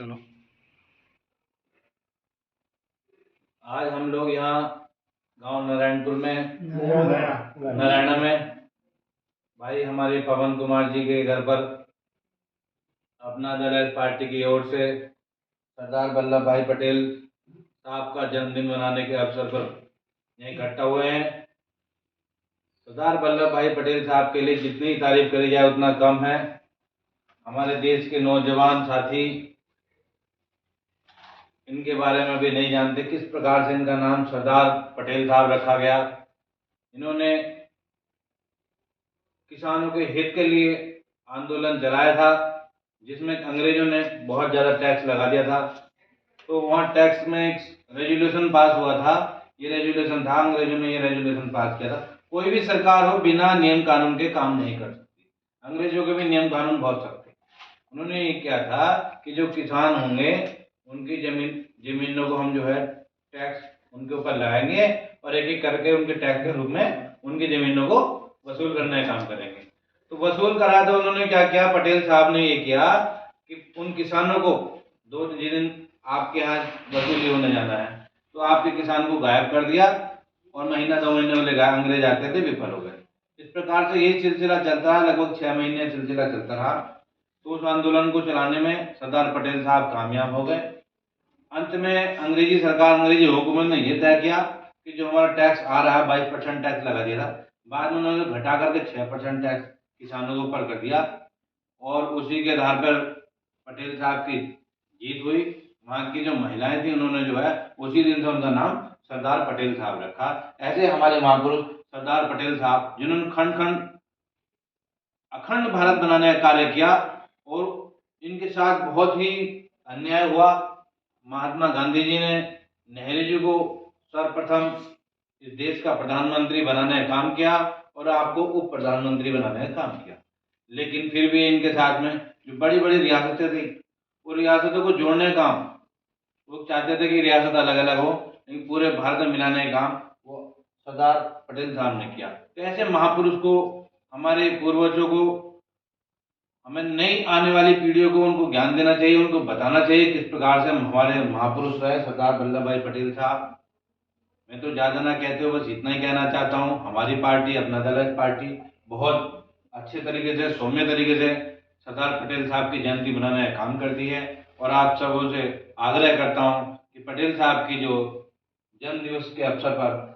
चलो। आज हम लोग यहाँ गांव नारायणपुर में नारायणा में भाई हमारे पवन कुमार जी के घर पर अपना दल पार्टी की ओर से सरदार वल्लभ भाई पटेल साहब का जन्मदिन मनाने के अवसर पर यहीं इकट्ठा हुए हैं। सरदार वल्लभ भाई पटेल साहब के लिए जितनी तारीफ करी जाए उतना कम है। हमारे देश के नौजवान साथी इनके बारे में भी नहीं जानते किस प्रकार से इनका नाम सरदार पटेल साहब रखा गया। इन्होंने किसानों के हित के लिए आंदोलन चलाया था, जिसमें अंग्रेजों ने बहुत ज़्यादा टैक्स लगा दिया था। तो वहाँ टैक्स में एक रेजुलेशन पास हुआ था। ये रेजुलेशन था, अंग्रेजों ने ये रेजुलेशन पास किया था, कोई भी सरकार हो बिना नियम कानून के काम नहीं कर सकती। अंग्रेजों के भी नियम कानून बहुत सख्त थे। उन्होंने ये किया था कि जो किसान होंगे उनकी जमीनों को हम जो है टैक्स उनके ऊपर लगाएंगे और एक एक करके उनके टैक्स के रूप में उनकी जमीनों को वसूल करने का काम करेंगे। तो वसूल करा तो उन्होंने क्या किया, पटेल साहब ने ये किया कि उन किसानों को जिस दिन आपके यहाँ वसूली होने जाना है तो आपके किसान को गायब कर दिया और महीना 2 महीने में लगा अंग्रेज आते थे, विफल हो गए। इस प्रकार से यही सिलसिला चलता है, लगभग 6 महीने सिलसिला चलता रहा। तो उस आंदोलन को चलाने में सरदार पटेल साहब कामयाब हो गए। अंत में अंग्रेजी सरकार, अंग्रेजी हुकूमत ने यह तय किया कि जो हमारा टैक्स आ रहा है 22% टैक्स लगा दिया था, बाद में उन्होंने घटा करके 6% टैक्स किसानों के ऊपर कर दिया और उसी के आधार पर पटेल साहब की जीत हुई। वहाँ की जो महिलाएं थी उन्होंने जो है उसी दिन से उनका नाम सरदार पटेल साहब रखा। ऐसे हमारे महापुरुष सरदार पटेल साहब जिन्होंने खंड खंड अखंड भारत बनाने का कार्य किया और इनके साथ बहुत ही अन्याय हुआ। महात्मा गांधी जी ने नेहरू जी को सर्वप्रथम इस देश का प्रधानमंत्री बनाने का काम किया और आपको उप प्रधानमंत्री बनाने का काम किया, लेकिन फिर भी इनके साथ में जो बड़ी बड़ी रियासतें थी वो रियासतों को जोड़ने का काम, वो चाहते थे कि रियासत अलग अलग हो लेकिन पूरे भारत में मिलाने का काम वो सरदार पटेल साहब ने किया। तो ऐसे महापुरुष को, हमारे पूर्वजों को, हमें नई आने वाली पीढ़ियों को उनको ज्ञान देना चाहिए, उनको बताना चाहिए किस प्रकार से हम हमारे महापुरुष रहे सरदार वल्लभ भाई पटेल साहब। मैं तो ज़्यादा ना कहते हो, बस इतना ही कहना चाहता हूँ। हमारी पार्टी, अपना दल पार्टी बहुत अच्छे तरीके से, सौम्य तरीके से सरदार पटेल साहब की जयंती मनाने का काम करती है और आप सबों से आग्रह करता हूँ कि पटेल साहब की जो जन्म दिवस के अवसर पर